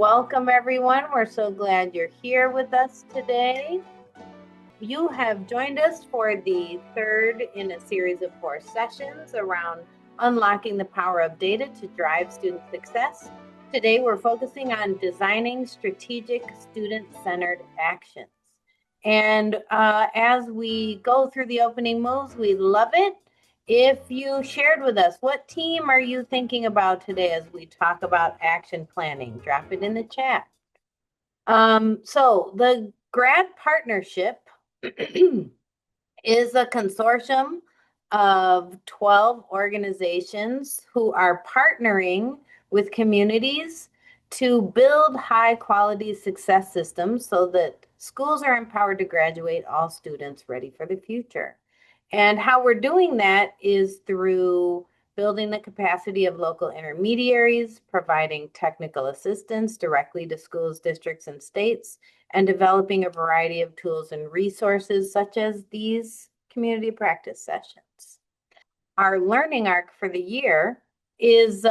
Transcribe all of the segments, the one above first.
Welcome, everyone. We're so glad you're here with us today. You have joined us for the third in a series of 4 sessions around unlocking the power of data to drive student success. Today, we're focusing on designing strategic student-centered actions. And as we go through the opening moves, we love it if you shared with us what team are you thinking about today as we talk about action planning. Drop it in the chat. So the grad partnership is a consortium of 12 organizations who are partnering with communities to build high quality success systems so that schools are empowered to graduate all students ready for the future. And how we're doing that is through building the capacity of local intermediaries, providing technical assistance directly to schools, districts, and states, and developing a variety of tools and resources such as these community practice sessions. Our learning arc for the year is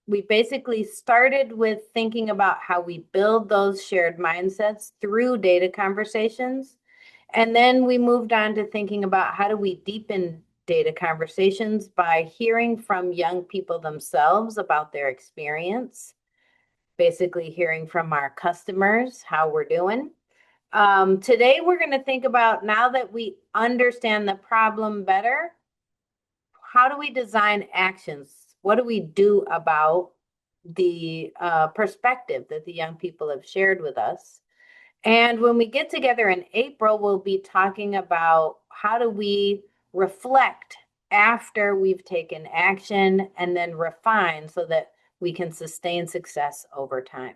we basically started with thinking about how we build those shared mindsets through data conversations. And then we moved on to thinking about how do we deepen data conversations by hearing from young people themselves about their experience, basically hearing from our customers how we're doing. Today, we're going to think about, now that we understand the problem better, how do we design actions? What do we do about the perspective that the young people have shared with us? And when we get together in April, we'll be talking about how do we reflect after we've taken action and then refine so that we can sustain success over time.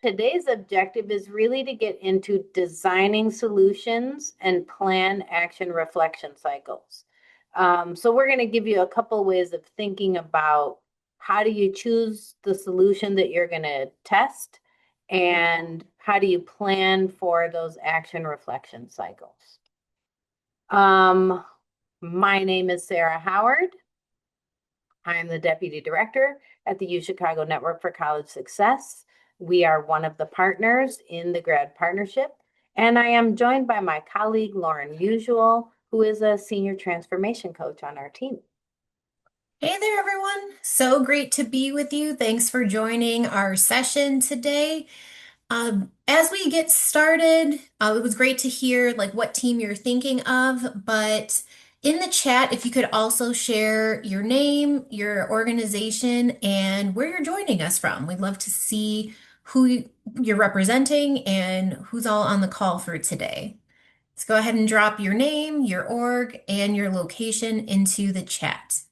Today's objective is really to get into designing solutions and plan action reflection cycles. So we're going to give you a couple ways of thinking about how do you choose the solution that you're going to test, and how do you plan for those action reflection cycles. My name is Sarah Howard. I'm the Deputy Director at the UChicago Network for College Success. We are one of the partners in the Grad Partnership, and I am joined by my colleague, Lauren Usual, who is a Senior Transformation Coach on our team. Hey there, everyone. So great to be with you. Thanks for joining our session today. As we get started, it was great to hear what team you're thinking of, but in the chat, if you could also share your name, your organization, and where you're joining us from. We'd love to see who you're representing and who's all on the call for today. Let's go ahead and drop your name, your org, and your location into the chat.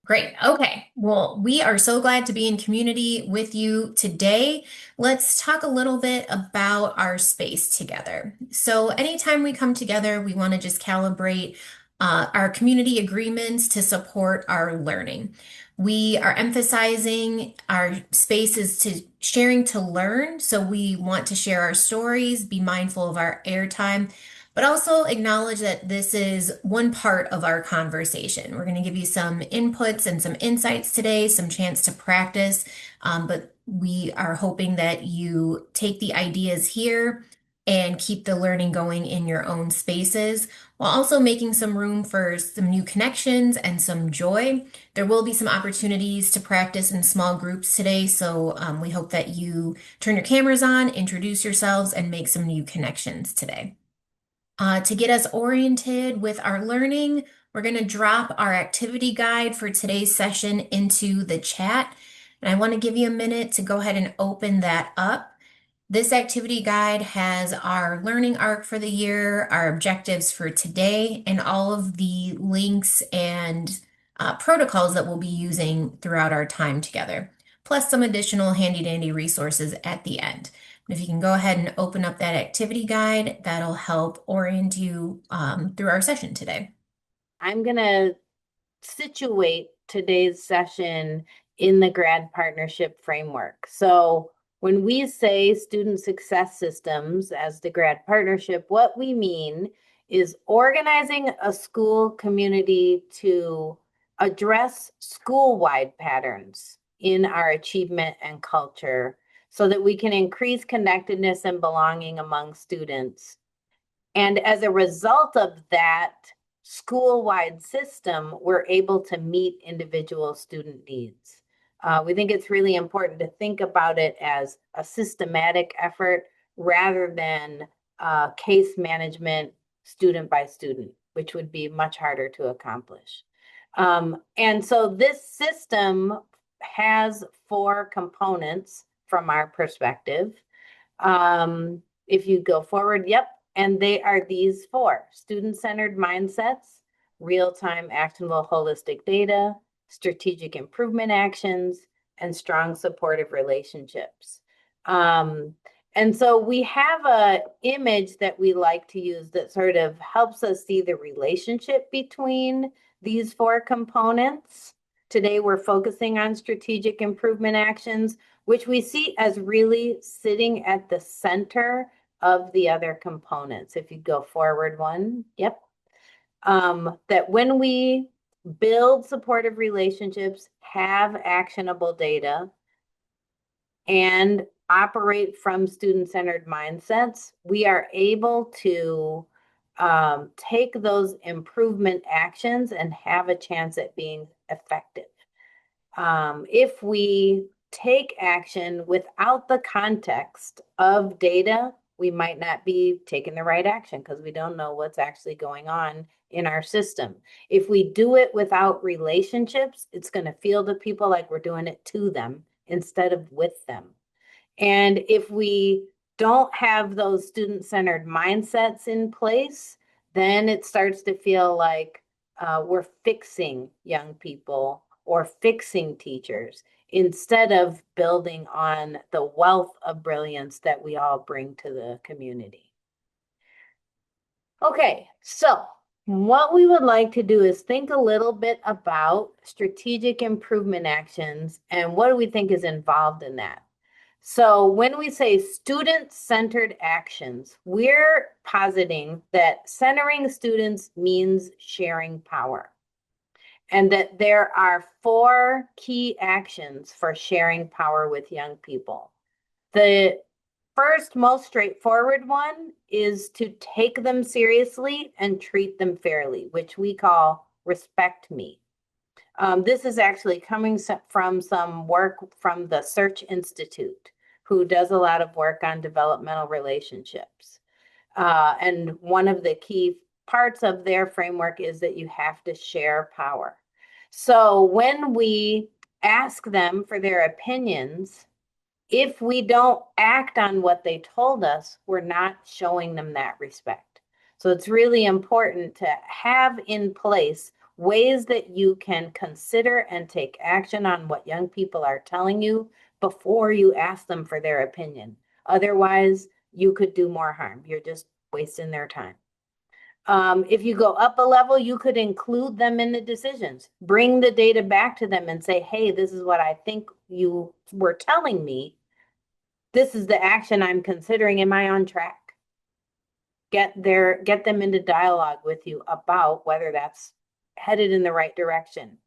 Great. Okay. Well, we are so glad to be in community with you today. Let's talk a little bit about our space together. So anytime we come together, we want to just calibrate our community agreements to support our learning. We are emphasizing our spaces to sharing to learn. So we want to share our stories, be mindful of our airtime, but also acknowledge that this is one part of our conversation. We're going to give you some inputs and some insights today, some chance to practice, but we are hoping that you take the ideas here and keep the learning going in your own spaces, while also making some room for some new connections and some joy. There will be some opportunities to practice in small groups today, so we hope that you turn your cameras on, introduce yourselves, and make some new connections today. To get us oriented with our learning, we're going to drop our activity guide for today's session into the chat. And I want to give you a minute to go ahead and open that up. This activity guide has our learning arc for the year, our objectives for today, and all of the links and protocols that we'll be using throughout our time together, plus some additional handy-dandy resources at the end. If you can go ahead and open up that activity guide, that'll help orient you through our session today. I'm going to situate today's session in the Grad Partnership framework. So when we say student success systems as the Grad Partnership, what we mean is organizing a school community to address school-wide patterns in our achievement and culture so that we can increase connectedness and belonging among students. And as a result of that school-wide system, we're able to meet individual student needs. We think it's really important to think about it as a systematic effort rather than case management student by student, which would be much harder to accomplish. And so this system has 4 components from our perspective. If you go forward, yep, and they are these 4: student-centered mindsets, real-time actionable holistic data, strategic improvement actions, and strong supportive relationships. And so we have a image that we like to use that sort of helps us see the relationship between these 4 components. Today, we're focusing on strategic improvement actions, which we see as really sitting at the center of the other components. If you go forward one, yep. That when we build supportive relationships, have actionable data, and operate from student-centered mindsets, we are able to take those improvement actions and have a chance at being effective. If we take action without the context of data, we might not be taking the right action because we don't know what's actually going on in our system. If we do it without relationships, it's going to feel to people like we're doing it to them instead of with them. And if we don't have those student-centered mindsets in place, then it starts to feel like we're fixing young people or fixing teachers instead of building on the wealth of brilliance that we all bring to the community. Okay, so what we would like to do is think a little bit about strategic improvement actions and what do we think is involved in that. So when we say student-centered actions, we're positing that centering students means sharing power, and that there are 4 key actions for sharing power with young people. The first, most straightforward one is to take them seriously and treat them fairly, which we call respect me. This is actually coming from some work from the Search Institute, who does a lot of work on developmental relationships. And one of the key parts of their framework is that you have to share power. So when we ask them for their opinions, if we don't act on what they told us, we're not showing them that respect. So it's really important to have in place ways that you can consider and take action on what young people are telling you before you ask them for their opinion. Otherwise, you could do more harm. You're just wasting their time. If you go up a level, you could include them in the decisions. Bring the data back to them and say, hey, this is what I think you were telling me. This is the action I'm considering. Am I on track? Get them into dialogue with you about whether that's headed in the right direction.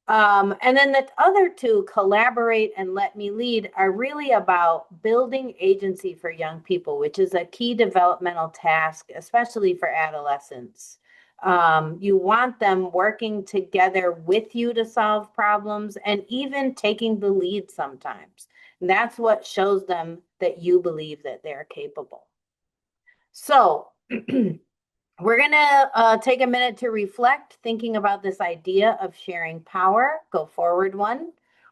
And then the other 2, collaborate and let me lead, are really about building agency for young people, which is a key developmental task, especially for adolescents. You want them working together with you to solve problems and even taking the lead sometimes. And that's what shows them that you believe that they're capable. So we're going to take a minute to reflect, thinking about this idea of sharing power. Go forward one.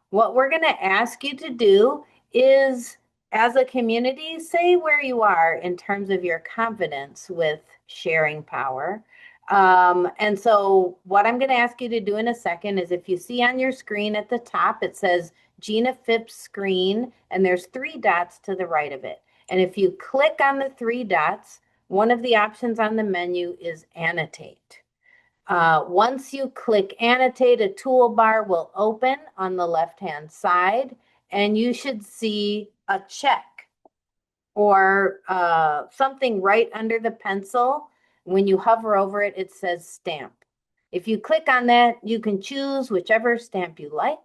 What we're going to ask you to do is, as a community, say where you are in terms of your confidence with sharing power. And so what I'm going to ask you to do in a second is, if you see on your screen at the top, it says Gina Phipps screen, and there's 3 dots to the right of it. And if you click on the 3 dots, one of the options on the menu is annotate. Once you click annotate, a toolbar will open on the left-hand side, and you should see a check or something right under the pencil. When you hover over it, it says stamp. If you click on that, you can choose whichever stamp you like.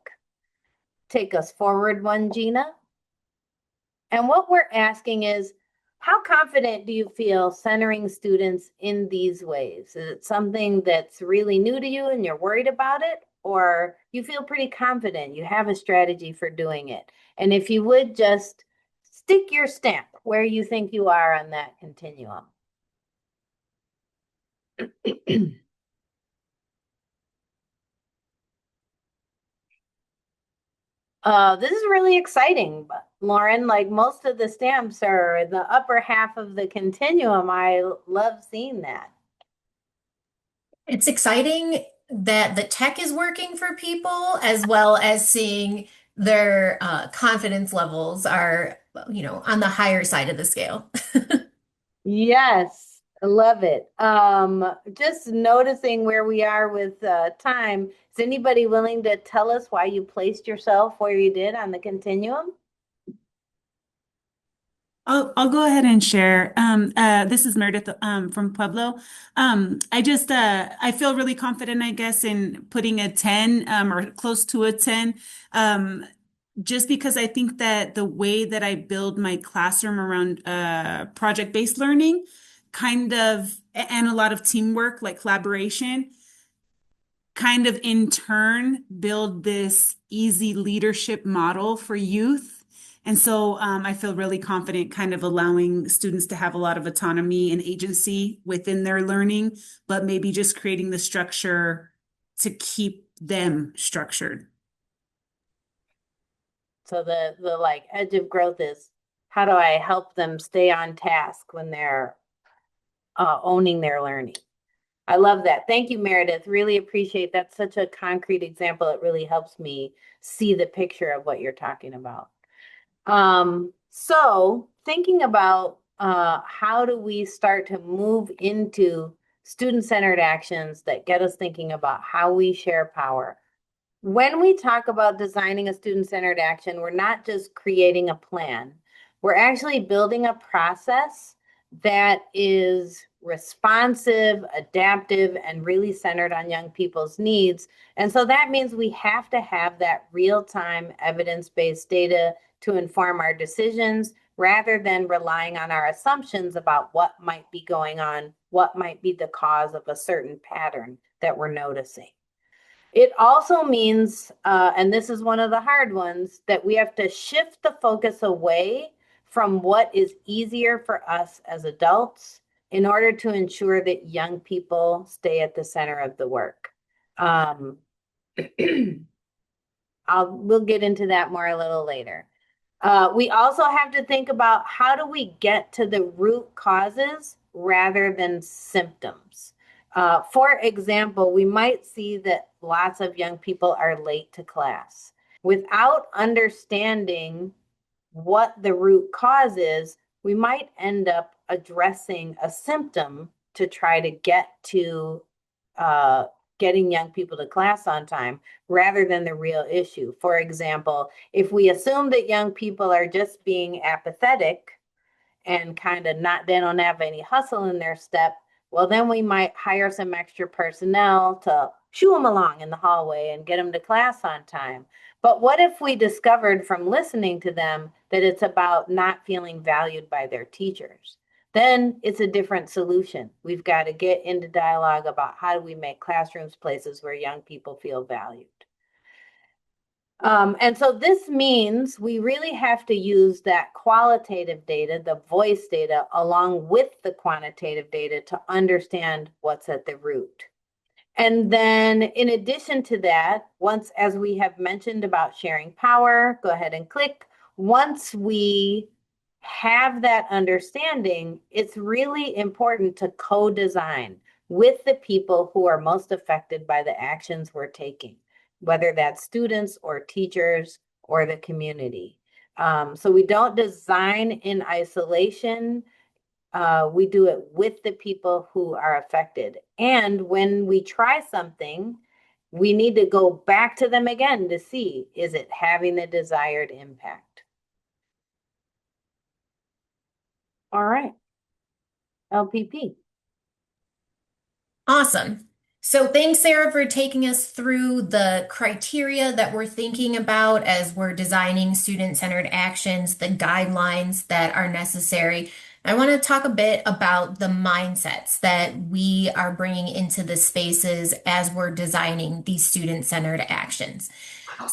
Take us forward one, Gina. And what we're asking is, how confident do you feel centering students in these ways? Is it something that's really new to you and you're worried about it? Or you feel pretty confident, you have a strategy for doing it? And if you would just stick your stamp where you think you are on that continuum. This is really exciting, but Lauren, like most of the stamps are in the upper half of the continuum. I love seeing that. It's exciting that the tech is working for people as well as seeing their confidence levels are, on the higher side of the scale. Yes, I love it. Just noticing where we are with time. Is anybody willing to tell us why you placed yourself where you did on the continuum? I'll go ahead and share. This is Meredith from Pueblo. I feel really confident, I guess, in putting a 10 or close to a 10, just because I think that the way that I build my classroom around project-based learning, and a lot of teamwork, like collaboration, kind of in turn build this easy leadership model for youth. And so I feel really confident kind of allowing students to have a lot of autonomy and agency within their learning, but maybe just creating the structure to keep them structured. So the like edge of growth is, how do I help them stay on task when they're owning their learning? I love that. Thank you, Meredith. Really appreciate that. Such a concrete example. It really helps me see the picture of what you're talking about. So thinking about how do we start to move into student-centered actions that get us thinking about how we share power. When we talk about designing a student-centered action, we're not just creating a plan. We're actually building a process that is responsive, adaptive, and really centered on young people's needs. And so that means we have to have that real-time evidence-based data to inform our decisions rather than relying on our assumptions about what might be going on, what might be the cause of a certain pattern that we're noticing. It also means, and this is one of the hard ones, that we have to shift the focus away from what is easier for us as adults in order to ensure that young people stay at the center of the work. Um, we'll get into that more a little later. We also have to think about how do we get to the root causes rather than symptoms. For example, we might see that lots of young people are late to class. Without understanding what the root cause is, we might end up addressing a symptom to try to get to uh, getting young people to class on time rather than the real issue. For example, if we assume that young people are just being apathetic and kind of not, they don't have any hustle in their step, well, then we might hire some extra personnel to shoo them along in the hallway and get them to class on time. But what if we discovered from listening to them that it's about not feeling valued by their teachers? Then it's a different solution. We've got to get into dialogue about how do we make classrooms places where young people feel valued. And so this means we really have to use that qualitative data, the voice data, along with the quantitative data to understand what's at the root. And then in addition to that, once, as we have mentioned about sharing power, go ahead and click. Once we have that understanding, it's really important to co-design with the people who are most affected by the actions we're taking, whether that's students or teachers or the community. So we don't design in isolation. We do it with the people who are affected. And when we try something, we need to go back to them again to see, is it having the desired impact? All right, LPP. Awesome. So thanks, Sarah, for taking us through the criteria that we're thinking about as we're designing student-centered actions, the guidelines that are necessary. I want to talk a bit about the mindsets that we are bringing into the spaces as we're designing these student-centered actions.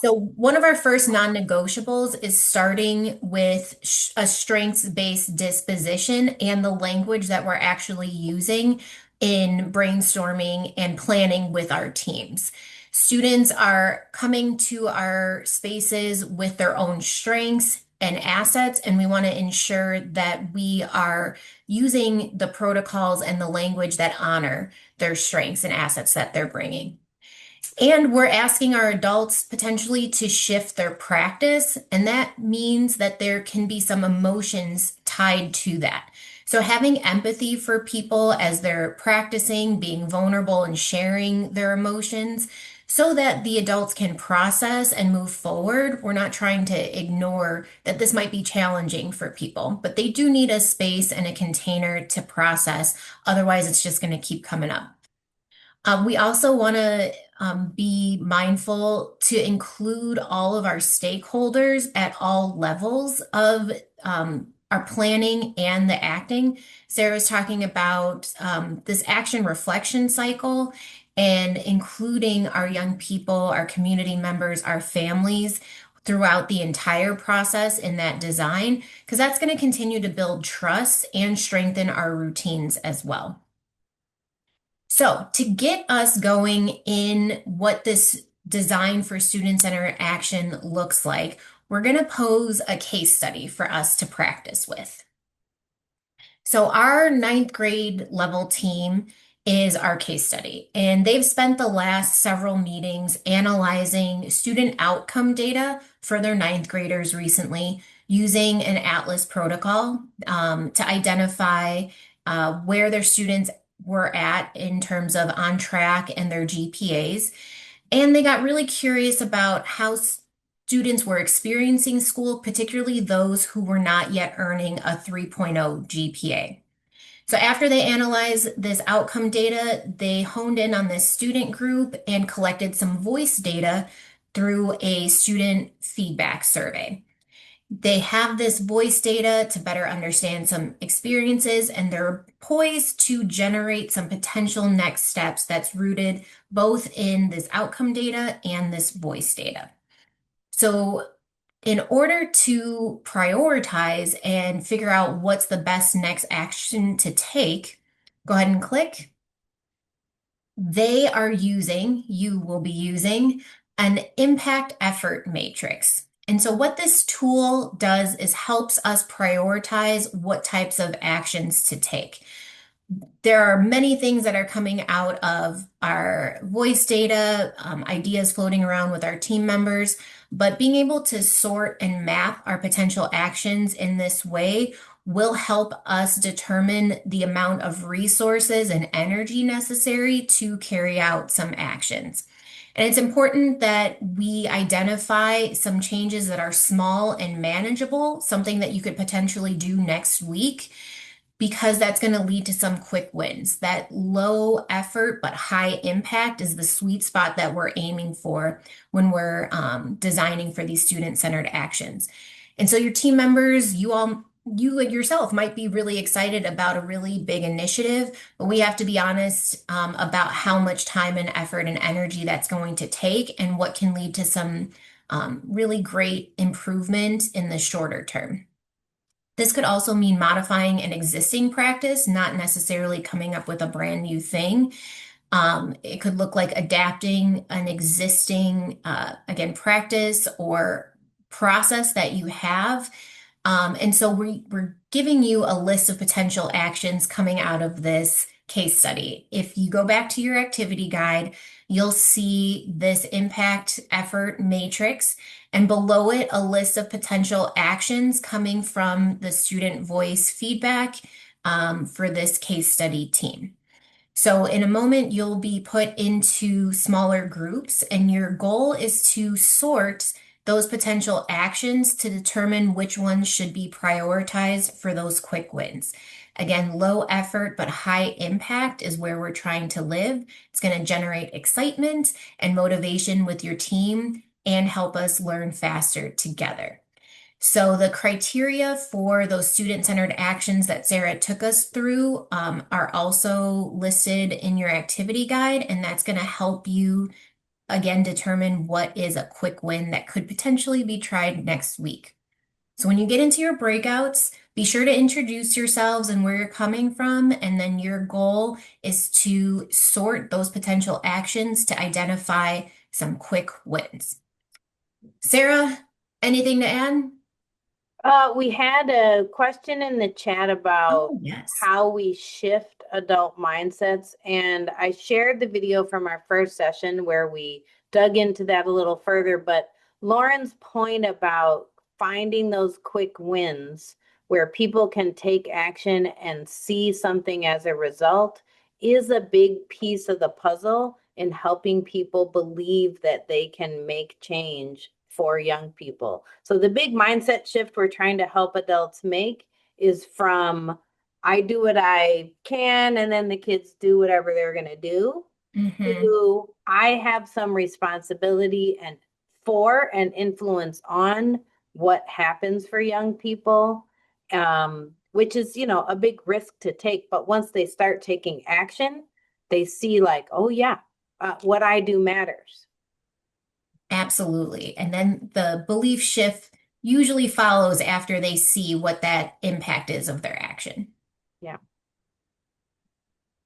So one of our first non-negotiables is starting with a strengths-based disposition and the language that we're actually using in brainstorming and planning with our teams. Students are coming to our spaces with their own strengths and assets, and we want to ensure that we are using the protocols and the language that honor their strengths and assets that they're bringing. And we're asking our adults potentially to shift their practice, and that means that there can be some emotions tied to that. So having empathy for people as they're practicing, being vulnerable and sharing their emotions so that the adults can process and move forward. We're not trying to ignore that this might be challenging for people, but they do need a space and a container to process. Otherwise, it's just going to keep coming up. We also want to be mindful to include all of our stakeholders at all levels of our planning and the acting. Sarah's talking about this action reflection cycle and including our young people, our community members, our families throughout the entire process in that design, because that's going to continue to build trust and strengthen our routines as well. So to get us going in what this design for student-centered action looks like, we're going to pose a case study for us to practice with. So our ninth grade level team is our case study, and they've spent the last several meetings analyzing student outcome data for their ninth graders recently using an Atlas protocol to identify where their students were at in terms of on track and their GPAs. And they got really curious about how students were experiencing school, particularly those who were not yet earning a 3.0 GPA. So after they analyzed this outcome data, they honed in on this student group and collected some voice data through a student feedback survey. They have this voice data to better understand some experiences, and they're poised to generate some potential next steps that's rooted both in this outcome data and this voice data. So in order to prioritize and figure out what's the best next action to take, go ahead and click. You will be using an impact effort matrix. And so what this tool does is helps us prioritize what types of actions to take. There are many things that are coming out of our voice data, ideas floating around with our team members, but being able to sort and map our potential actions in this way will help us determine the amount of resources and energy necessary to carry out some actions. And it's important that we identify some changes that are small and manageable, something that you could potentially do next week, because that's going to lead to some quick wins. That low effort but high impact is the sweet spot that we're aiming for when we're designing for these student-centered actions. And so your team members, you yourself might be really excited about a really big initiative, but we have to be honest about how much time and effort and energy that's going to take and what can lead to some really great improvement in the shorter term. This could also mean modifying an existing practice, not necessarily coming up with a brand new thing. It could look like adapting an existing, again, practice or process that you have. And so we're giving you a list of potential actions coming out of this case study. If you go back to your activity guide, you'll see this impact effort matrix, and below it, a list of potential actions coming from the student voice feedback for this case study team. So in a moment, you'll be put into smaller groups, and your goal is to sort those potential actions to determine which ones should be prioritized for those quick wins. Again, low effort but high impact is where we're trying to live. It's going to generate excitement and motivation with your team and help us learn faster together. So the criteria for those student-centered actions that Sarah took us through are also listed in your activity guide, and that's going to help you, again, determine what is a quick win that could potentially be tried next week. So when you get into your breakouts, be sure to introduce yourselves and where you're coming from, and then your goal is to sort those potential actions to identify some quick wins. Sarah, anything to add? We had a question in the chat about Oh, yes. how we shift adult mindsets, and I shared the video from our first session where we dug into that a little further. But Lauren's point about finding those quick wins where people can take action and see something as a result is a big piece of the puzzle in helping people believe that they can make change for young people. So the big mindset shift we're trying to help adults make is from I do what I can and then the kids do whatever they're going to do to I have some responsibility and for and influence on what happens for young people, which is, a big risk to take. But once they start taking action, they see like, oh yeah, what I do matters. Absolutely. And then the belief shift usually follows after they see what that impact is of their action. Yeah.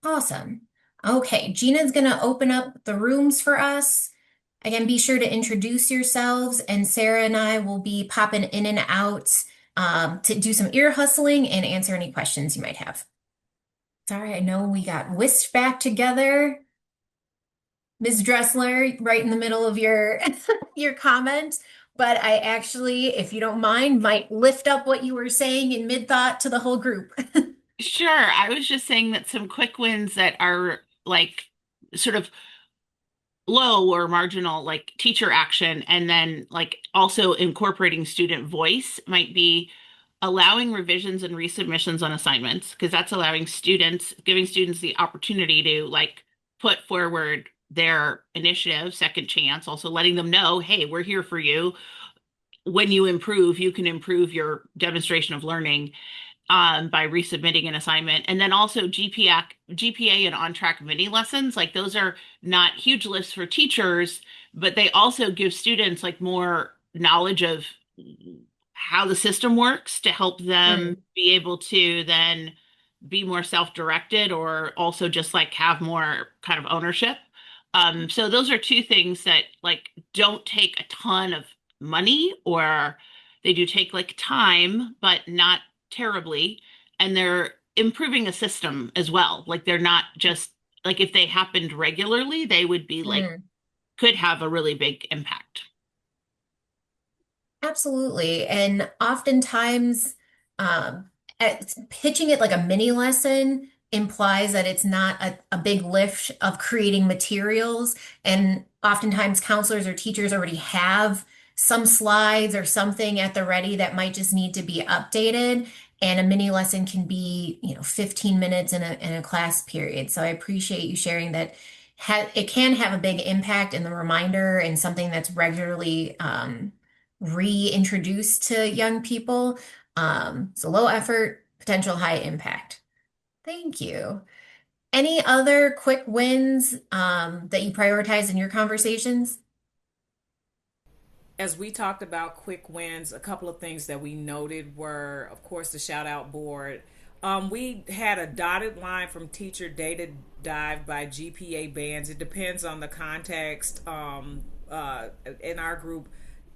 Awesome. Okay, Gina's going to open up the rooms for us. Again, be sure to introduce yourselves, and Sarah and I will be popping in and out to do some ear hustling and answer any questions you might have. Sorry, I know we got whisked back together. Ms. Dressler, right in the middle of your your comment, but I actually, if you don't mind, might lift up what you were saying in mid-thought to the whole group. Sure. I was just saying that some quick wins that are like sort of low or marginal, like teacher action, and then like also incorporating student voice might be allowing revisions and resubmissions on assignments, because that's allowing students, giving students the opportunity to like put forward their initiative, second chance, also letting them know, hey, we're here for you. When you improve, you can improve your demonstration of learning by resubmitting an assignment. And then also GPA and on-track mini lessons, like those are not huge lifts for teachers, but they also give students like more knowledge of how the system works to help them be able to then be more self-directed or also just like have more kind of ownership. So those are two things that like don't take a ton of money, or they do take like time, but not terribly. And they're improving a system as well. Like they're not just like if they happened regularly, they would be like could have a really big impact. Absolutely. And oftentimes, pitching it like a mini lesson implies that it's not a big lift of creating materials. And oftentimes, counselors or teachers already have some slides or something at the ready that might just need to be updated. And a mini lesson can be, 15 minutes in a class period. So I appreciate you sharing that. It can have a big impact in the reminder and something that's regularly reintroduced to young people. So low effort, potential high impact. Thank you. Any other quick wins that you prioritize in your conversations? As we talked about quick wins, a couple of things that we noted were, of course, the shout out board. We had a dotted line from teacher data dive by GPA bands. It depends on the context. In our group,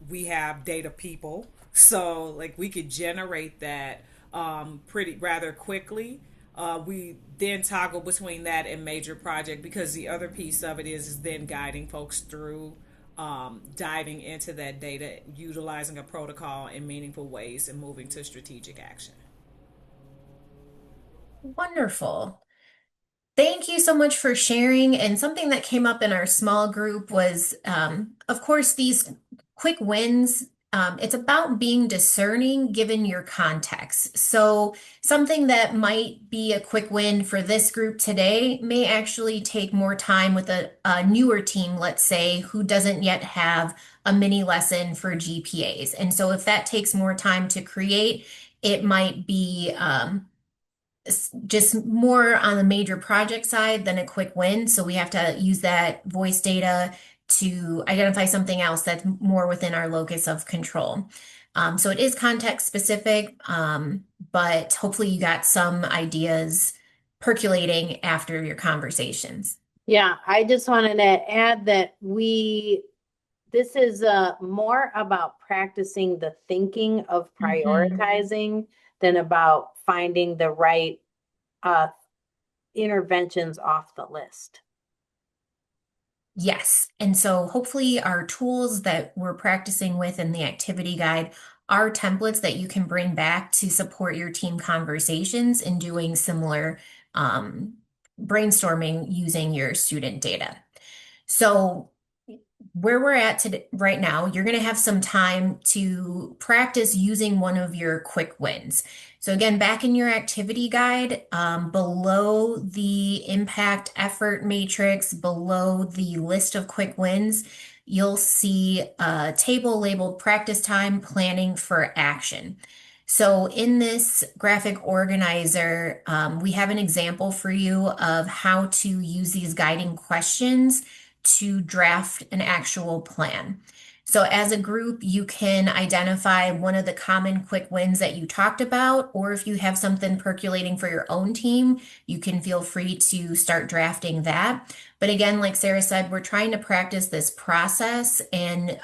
we have data people, so like we could generate that pretty rather quickly. We then toggle between that and major project, because the other piece of it is then guiding folks through diving into that data, utilizing a protocol in meaningful ways, and moving to strategic action. Wonderful. Thank you so much for sharing. And something that came up in our small group was, of course, these quick wins, it's about being discerning given your context. So something that might be a quick win for this group today may actually take more time with a newer team, let's say, who doesn't yet have a mini lesson for GPAs. And so if that takes more time to create, it might be just more on the major project side than a quick win. So we have to use that voice data to identify something else that's more within our locus of control. So it is context specific, but hopefully you got some ideas percolating after your conversations. Yeah, I just wanted to add that this is more about practicing the thinking of prioritizing than about finding the right interventions off the list. Yes. And so hopefully our tools that we're practicing with in the activity guide are templates that you can bring back to support your team conversations in doing similar brainstorming using your student data. So where we're at today, right now, you're going to have some time to practice using one of your quick wins. So again, back in your activity guide, below the impact effort matrix, below the list of quick wins, you'll see a table labeled practice time planning for action. So in this graphic organizer, we have an example for you of how to use these guiding questions to draft an actual plan. So as a group, you can identify one of the common quick wins that you talked about, or if you have something percolating for your own team, you can feel free to start drafting that. But again, like Sarah said, we're trying to practice this process and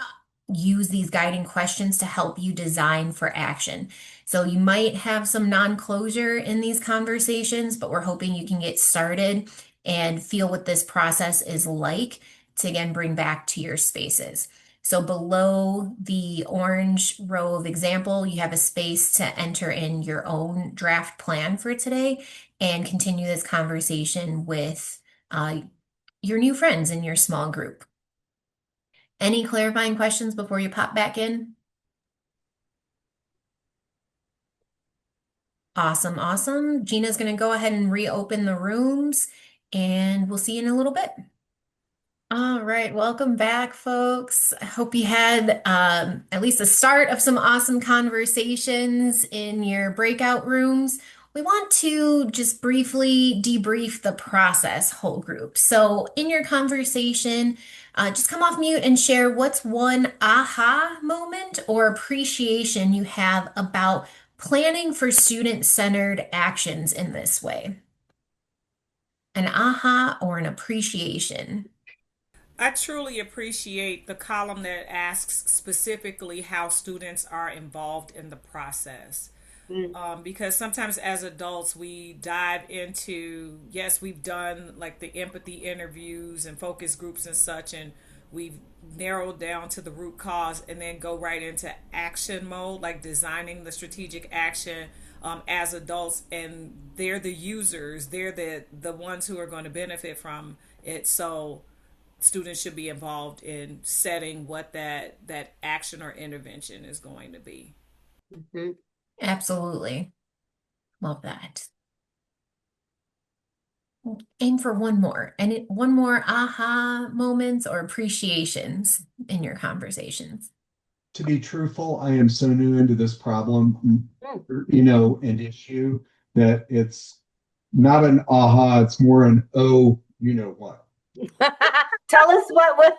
use these guiding questions to help you design for action. So you might have some non-closure in these conversations, but we're hoping you can get started and feel what this process is like to again bring back to your spaces. So below the orange row of example, you have a space to enter in your own draft plan for today and continue this conversation with your new friends in your small group. Any clarifying questions before you pop back in? Awesome, awesome. Gina's going to go ahead and reopen the rooms, and we'll see you in a little bit. All right, welcome back, folks. I hope you had at least a start of some awesome conversations in your breakout rooms. We want to just briefly debrief the process, whole group. So in your conversation, just come off mute and share what's one aha moment or appreciation you have about planning for student-centered actions in this way. An aha or an appreciation. I truly appreciate the column that asks specifically how students are involved in the process. Because sometimes as adults, we dive into, yes, we've done like the empathy interviews and focus groups and such, and we've narrowed down to the root cause and then go right into action mode, like designing the strategic action as adults, and they're the users, they're the ones who are going to benefit from it. So students should be involved in setting what that action or intervention is going to be. Mm-hmm. Absolutely. Love that. Aim for one more. And one more aha moments or appreciations in your conversations. To be truthful, I am so new into this problem, and issue that it's not an aha, it's more an oh, you know what. Tell us what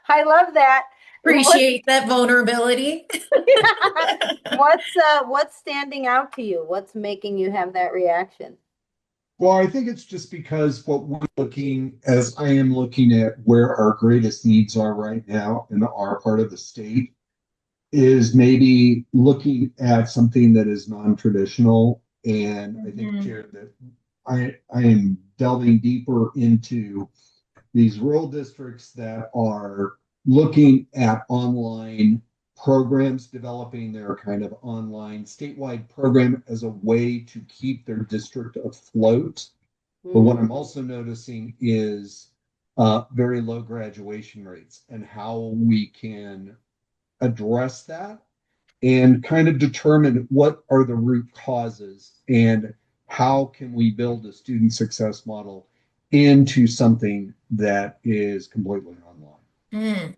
I love that. Appreciate that vulnerability. What's standing out to you? What's making you have that reaction? Well, I think it's just because I am looking at where our greatest needs are right now in our part of the state, is maybe looking at something that is non-traditional. And I think, Jared, that I am delving deeper into these rural districts that are looking at online programs, developing their kind of online statewide program as a way to keep their district afloat. But what I'm also noticing is very low graduation rates, and how we can address that and kind of determine what are the root causes and how can we build a student success model into something that is completely online. Mm.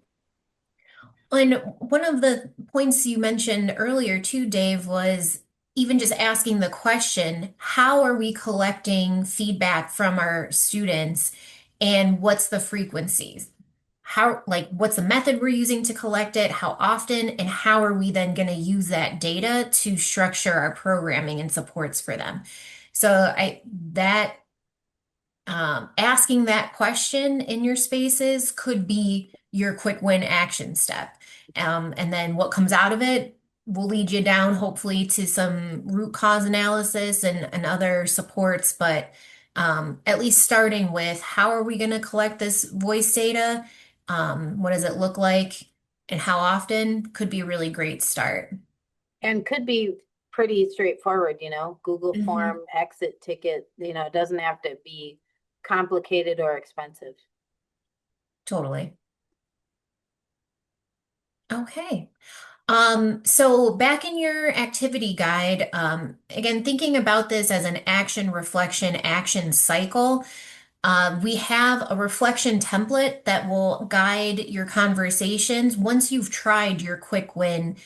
And one of the points you mentioned earlier too, Dave, was even just asking the question, how are we collecting feedback from our students and what's the frequencies? How, like, what's the method we're using to collect it? How often? And how are we then going to use that data to structure our programming and supports for them? So that asking that question in your spaces could be your quick win action step. And then what comes out of it will lead you down, hopefully, to some root cause analysis and other supports. But at least starting with how are we going to collect this voice data? What does it look like? And how often could be a really great start. And could be pretty straightforward, Google Mhm. form, exit ticket, it doesn't have to be complicated or expensive. Totally. Okay. So back in your activity guide, again, thinking about this as an action, reflection, action cycle, we have a reflection template that will guide your conversations once you've tried your quick win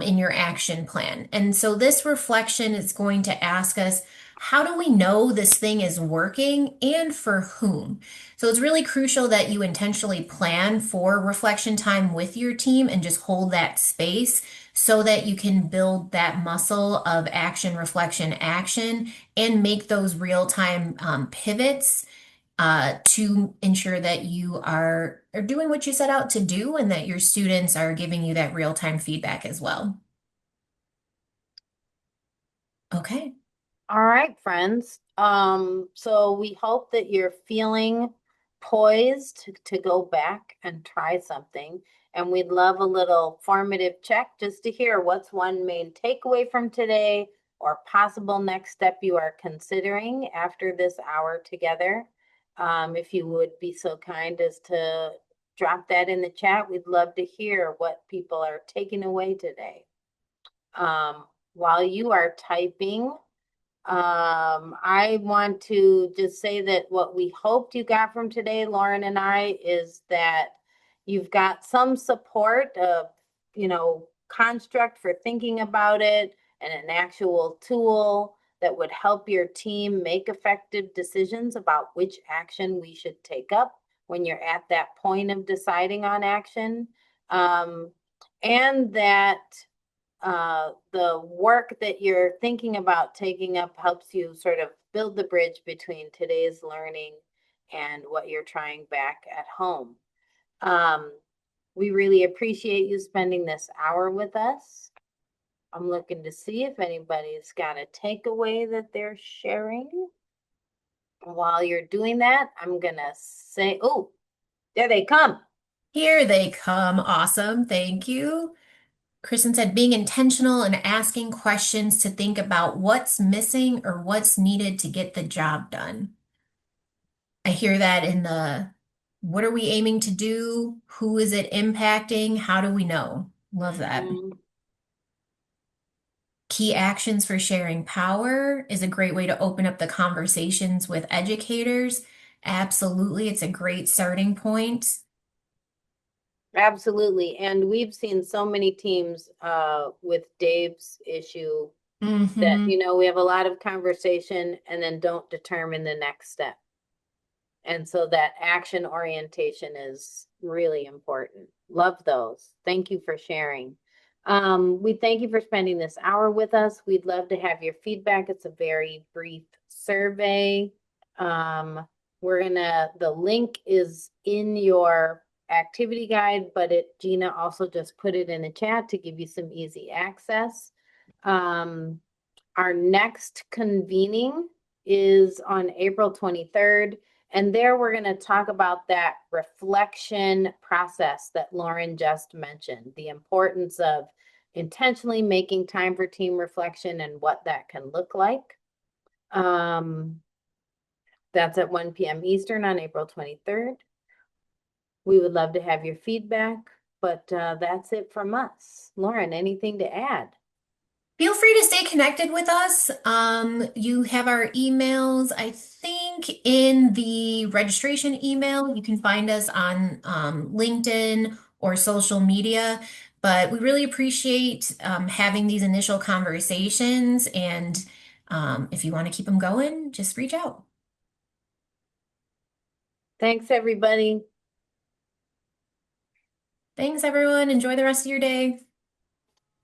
in your action plan. And so this reflection is going to ask us, how do we know this thing is working and for whom? So it's really crucial that you intentionally plan for reflection time with your team and just hold that space so that you can build that muscle of action, reflection, action, and make those real-time pivots to ensure that you are doing what you set out to do and that your students are giving you that real-time feedback as well. Okay. All right, friends. So we hope that you're feeling poised to go back and try something. And we'd love a little formative check just to hear what's one main takeaway from today or possible next step you are considering after this hour together. If you would be so kind as to drop that in the chat, we'd love to hear what people are taking away today. While you are typing, I want to just say that what we hoped you got from today, Lauren and I, is that you've got some support of, construct for thinking about it and an actual tool that would help your team make effective decisions about which action we should take up when you're at that point of deciding on action. And that the work that you're thinking about taking up helps you sort of build the bridge between today's learning and what you're trying back at home. We really appreciate you spending this hour with us. I'm looking to see if anybody's got a takeaway that they're sharing. While you're doing that, I'm going to say, oh, there they come. Here they come. Awesome. Thank you. Kristen said, being intentional and asking questions to think about what's missing or what's needed to get the job done. I hear that in the, what are we aiming to do? Who is it impacting? How do we know? Love that. Key actions for sharing power is a great way to open up the conversations with educators. Absolutely. It's a great starting point. Absolutely. And we've seen so many teams with Dave's issue that, we have a lot of conversation and then don't determine the next step. And so that action orientation is really important. Love those. Thank you for sharing. We thank you for spending this hour with us. We'd love to have your feedback. It's a very brief survey. The link is in your activity guide, but Gina also just put it in the chat to give you some easy access. Our next convening is on April 23rd. And there we're going to talk about that reflection process that Lauren just mentioned, the importance of intentionally making time for team reflection and what that can look like. That's at 1 p.m. Eastern on April 23rd. We would love to have your feedback. But that's it from us. Lauren, anything to add? Feel free to stay connected with us. You have our emails, I think, in the registration email. You can find us on LinkedIn or social media. But we really appreciate having these initial conversations. And if you want to keep them going, just reach out. Thanks, everybody. Thanks, everyone. Enjoy the rest of your day.